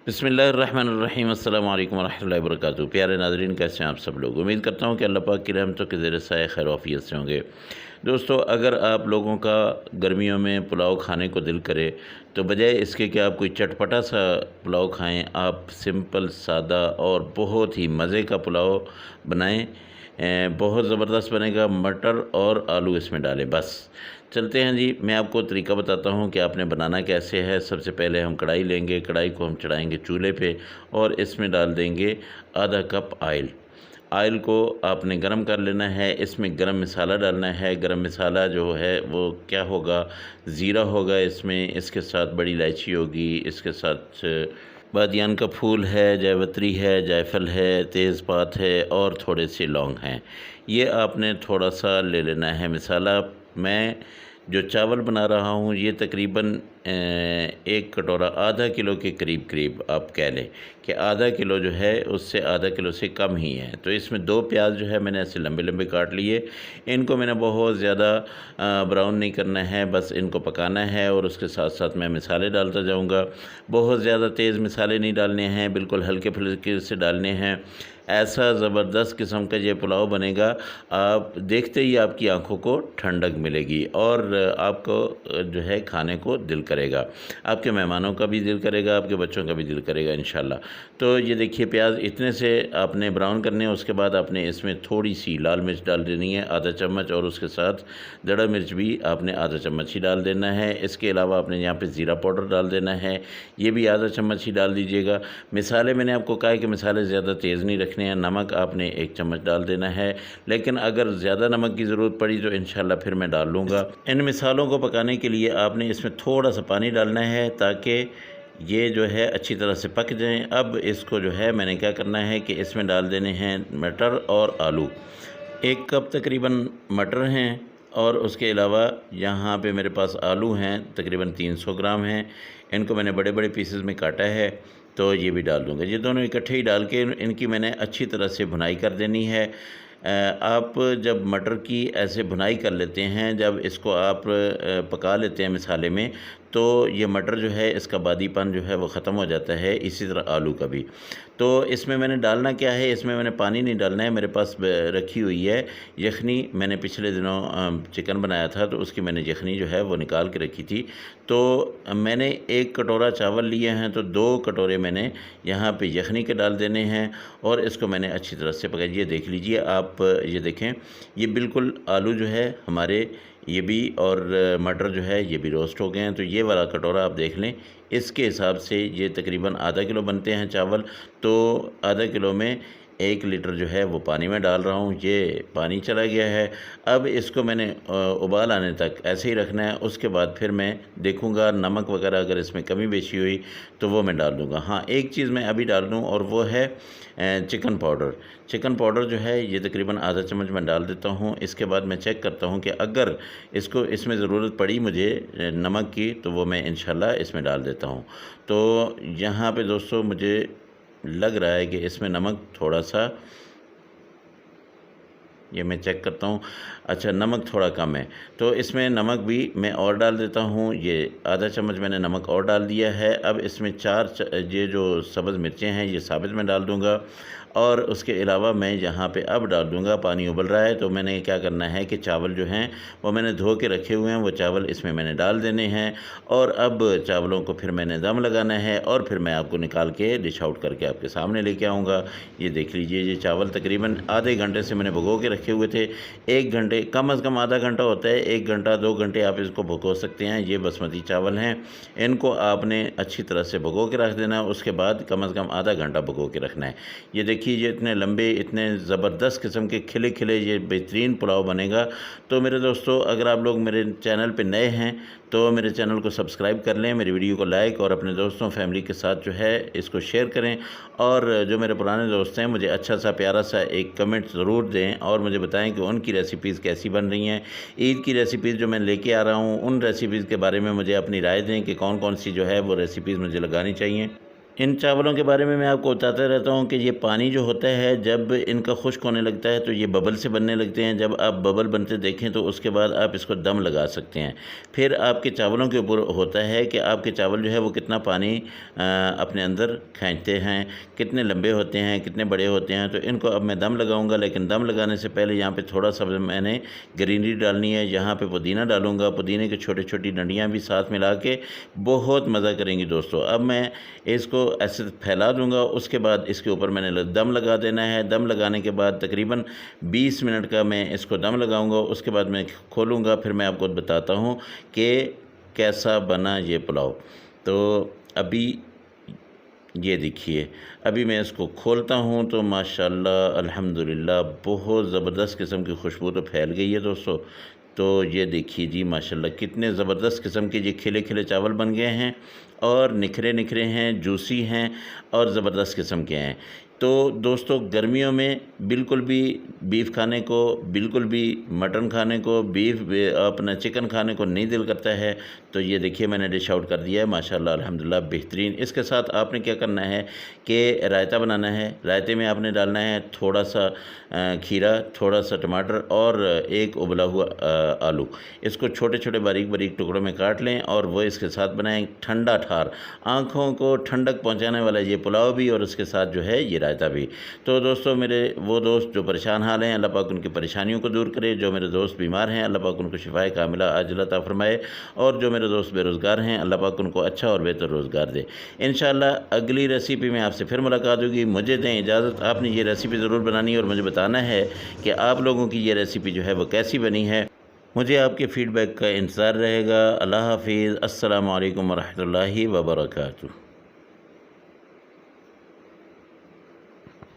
बिस्मिल्लाहिर्रहमानिर्रहीम अस्सलाम वालेकुम रहमतुल्लाहि व बरकातुहू। प्यारे नाज़रीन, कैसे हैं आप सब लोग। उम्मीद करता हूँ कि अल्लाह पाक की रहमतों के ज़ेर साए खैर आफियत से होंगे। दोस्तों, अगर आप लोगों का गर्मियों में पुलाव खाने को दिल करे तो बजाय इसके कि आप कोई चटपटा सा पुलाव खाएं, आप सिंपल सादा और बहुत ही मज़े का पुलाव बनाएं। बहुत ज़बरदस्त बनेगा। मटर और आलू इसमें डालें। बस चलते हैं जी, मैं आपको तरीका बताता हूँ कि आपने बनाना कैसे है। सबसे पहले हम कढ़ाई लेंगे, कढ़ाई को हम चढ़ाएंगे चूल्हे पे और इसमें डाल देंगे आधा कप ऑयल। ऑयल को आपने गरम कर लेना है। इसमें गरम मसाला डालना है। गरम मसाला जो है वो क्या होगा, ज़ीरा होगा इसमें, इसके साथ बड़ी इलायची होगी, इसके साथ बादियान का फूल है, जावित्री है, जायफल है, तेज़पात है और थोड़े से लौंग हैं। ये आपने थोड़ा सा ले लेना है मसाला। मैं जो चावल बना रहा हूँ ये तकरीबन 1 कटोरा, आधा किलो के करीब करीब आप कह लें कि आधा किलो जो है उससे आधा किलो से कम ही है। तो इसमें 2 प्याज जो है मैंने ऐसे लंबे लंबे काट लिए। इनको मैंने बहुत ज़्यादा ब्राउन नहीं करना है, बस इनको पकाना है और उसके साथ साथ मैं मसाले डालता जाऊँगा। बहुत ज़्यादा तेज़ मसाले नहीं डालने हैं, बिल्कुल हल्के फुल्के से डालने हैं। ऐसा ज़बरदस्त किस्म का ये पुलाव बनेगा, आप देखते ही आपकी आंखों को ठंडक मिलेगी और आपको जो है खाने को दिल करेगा। आपके मेहमानों का भी दिल करेगा, आपके बच्चों का भी दिल करेगा इंशाल्लाह। तो ये देखिए, प्याज इतने से आपने ब्राउन करने हैं। उसके बाद आपने इसमें थोड़ी सी लाल मिर्च डाल देनी है, आधा चम्मच, और उसके साथ दड़ा मिर्च भी आपने आधा चम्मच ही डाल देना है। इसके अलावा आपने यहाँ पे ज़ीरा पाउडर डाल देना है, ये भी आधा चम्मच ही डाल दीजिएगा। मिसाले मैंने आपको कहा है कि मिसाले ज़्यादा तेज़ नहीं रखने हैं। नमक आपने 1 चम्मच डाल देना है, लेकिन अगर ज़्यादा नमक की ज़रूरत पड़ी तो इंशाल्लाह फिर मैं डाल लूँगा। इन मिसालों को पकाने के लिए आपने इसमें थोड़ा सा पानी डालना है ताकि ये जो है अच्छी तरह से पक जाएँ। अब इसको जो है मैंने क्या करना है कि इसमें डाल देने हैं मटर और आलू। 1 कप तकरीबन मटर हैं और उसके अलावा यहाँ पे मेरे पास आलू हैं, तकरीबन 300 ग्राम हैं। इनको मैंने बड़े बड़े पीसेस में काटा है, तो ये भी डाल दूँगा। ये दोनों इकट्ठे ही डाल के इनकी मैंने अच्छी तरह से भुनाई कर देनी है। आप जब मटर की ऐसे भुनाई कर लेते हैं, जब इसको आप पका लेते हैं मसाले में, तो ये मटर जो है इसका बादीपन जो है वो ख़त्म हो जाता है। इसी तरह आलू का भी। तो इसमें मैंने डालना क्या है, इसमें मैंने पानी नहीं डालना है। मेरे पास रखी हुई है यखनी, मैंने पिछले दिनों चिकन बनाया था तो उसकी मैंने यखनी जो है वो निकाल के रखी थी। तो मैंने 1 कटोरा चावल लिए हैं तो 2 कटोरे मैंने यहाँ पे यखनी के डाल देने हैं और इसको मैंने अच्छी तरह से पकाइए। ये देख लीजिए आप, ये देखें, ये बिल्कुल आलू जो है हमारे ये भी और मटर जो है ये भी रोस्ट हो गए हैं। तो ये वाला कटोरा आप देख लें, इसके हिसाब से ये तकरीबन आधा किलो बनते हैं चावल। तो आधा किलो में 1 लीटर जो है वो पानी में डाल रहा हूँ। ये पानी चला गया है। अब इसको मैंने उबाल आने तक ऐसे ही रखना है। उसके बाद फिर मैं देखूँगा नमक वगैरह अगर इसमें कमी बेशी हुई तो वो मैं डाल दूँगा। हाँ, एक चीज़ मैं अभी डाल दूँ और वो है चिकन पाउडर। चिकन पाउडर जो है ये तकरीबन आधा चम्मच मैं डाल देता हूँ। इसके बाद मैं चेक करता हूँ कि अगर इसमें ज़रूरत पड़ी मुझे नमक की तो वो मैं इंशाल्लाह इसमें डाल देता हूँ। तो यहाँ पे दोस्तों मुझे लग रहा है कि इसमें नमक थोड़ा सा, ये मैं चेक करता हूँ, अच्छा नमक थोड़ा कम है। तो इसमें नमक भी मैं और डाल देता हूँ। ये आधा चम्मच मैंने नमक और डाल दिया है। अब इसमें ये जो सब्ज़ मिर्चें हैं ये साबित मैं डाल दूँगा और उसके अलावा मैं यहाँ पे अब डाल दूँगा, पानी उबल रहा है तो मैंने क्या करना है कि चावल जो हैं वो मैंने धो के रखे हुए हैं, वो चावल इसमें मैंने डाल देने हैं और अब चावलों को फिर मैंने दम लगाना है और फिर मैं आपको निकाल के डिश आउट करके आपके सामने लेके आऊँगा। ये देख लीजिए, ये चावल तकरीबन आधे घंटे से मैंने भिगो के रखे हुए थे। 1 घंटे, कम से कम आधा घंटा होता है, 1 घंटा 2 घंटे आप इसको भिगो सकते हैं। ये बासमती चावल हैं, इनको आपने अच्छी तरह से भिगो के रख देना है। उसके बाद कम से कम आधा घंटा भिगो के रखना है। ये देखिए, ये इतने लंबे, इतने ज़बरदस्त किस्म के खिले खिले ये बेहतरीन पुलाव बनेगा। तो मेरे दोस्तों, अगर आप लोग मेरे चैनल पे नए हैं तो मेरे चैनल को सब्सक्राइब कर लें, मेरी वीडियो को लाइक और अपने दोस्तों फैमिली के साथ जो है इसको शेयर करें। और जो मेरे पुराने दोस्त हैं मुझे अच्छा सा प्यारा सा एक कमेंट ज़रूर दें और मुझे बताएं कि उनकी रेसिपीज़ कैसी बन रही हैं। ईद की रेसिपीज़ जो मैं लेके आ रहा हूँ उन रेसिपीज़ के बारे में मुझे अपनी राय दें कि कौन कौन सी जो है वो रेसिपीज़ मुझे लगानी चाहिए। इन चावलों के बारे में मैं आपको बताता रहता हूँ कि ये पानी जो होता है जब इनका खुश्क होने लगता है तो ये बबल से बनने लगते हैं। जब आप बबल बनते देखें तो उसके बाद आप इसको दम लगा सकते हैं। फिर आपके चावलों के ऊपर होता है कि आपके चावल जो है वो कितना पानी अपने अंदर खींचते हैं, कितने लंबे होते हैं, कितने बड़े होते हैं। तो इनको अब मैं दम लगाऊँगा, लेकिन दम लगाने से पहले यहाँ पर थोड़ा सा मैंने ग्रीनरी डालनी है। यहाँ पर पुदीना डालूँगा, पुदीने की छोटी छोटी डंडियाँ भी साथ मिला के बहुत मज़ा करेंगी दोस्तों। अब मैं इसको ऐसे फैला दूंगा, उसके बाद इसके ऊपर मैंने दम लगा देना है। दम लगाने के बाद तकरीबन 20 मिनट का मैं इसको दम लगाऊंगा। उसके बाद मैं खोलूंगा, फिर मैं आपको बताता हूं कि कैसा बना ये पुलाव। तो अभी ये देखिए, अभी मैं इसको खोलता हूं तो माशाल्लाह अल्हम्दुलिल्लाह बहुत ज़बरदस्त किस्म की खुशबू तो फैल गई है दोस्तों। तो ये देखिए जी माशाल्लाह कितने ज़बरदस्त किस्म के ये खिले खिले चावल बन गए हैं और निखरे निखरे हैं, जूसी हैं और ज़बरदस्त किस्म के हैं। तो दोस्तों गर्मियों में बिल्कुल भी बीफ खाने को, बिल्कुल भी मटन खाने को, अपना चिकन खाने को नहीं दिल करता है। तो ये देखिए मैंने डिश आउट कर दिया है माशाल्लाह अल्हम्दुलिल्लाह बेहतरीन। इसके साथ आपने क्या करना है कि रायता बनाना है। रायते में आपने डालना है थोड़ा सा खीरा, थोड़ा सा टमाटर और एक उबला हुआ आलू। इसको छोटे छोटे बारीक बारीक टुकड़ों में काट लें और वो इसके साथ बनाएं। ठंडा ठार आँखों को ठंडक पहुँचाने वाला ये पुलाव भी और उसके साथ जो है ये रायता भी। तो दोस्तों मेरे वो दोस्त जो परेशान हाल हैं, अल्लाह पाक उनकी परेशानियों को दूर करे। जो मेरे दोस्त बीमार हैं, अल्लाह पाक उनको शिफाए कामिला आजिला अता फरमाए। और जो मेरे दोस्त बेरोज़गार हैं, अल्लाह पाक उनको अच्छा और बेहतर रोज़गार दे। इंशाअल्लाह अगली रेसिपी में आपसे फिर मुलाकात होगी। मुझे दें इजाज़त। आपने ये रेसिपी ज़रूर बनानी है और मुझे बताना है कि आप लोगों की ये रेसिपी जो है वो कैसी बनी है। मुझे आपके फ़ीडबैक का इंतज़ार रहेगा। अल्लाह हाफ़िज़। अस्सलामु अलैकुम व रहमतुल्लाहि व बरकातुहू।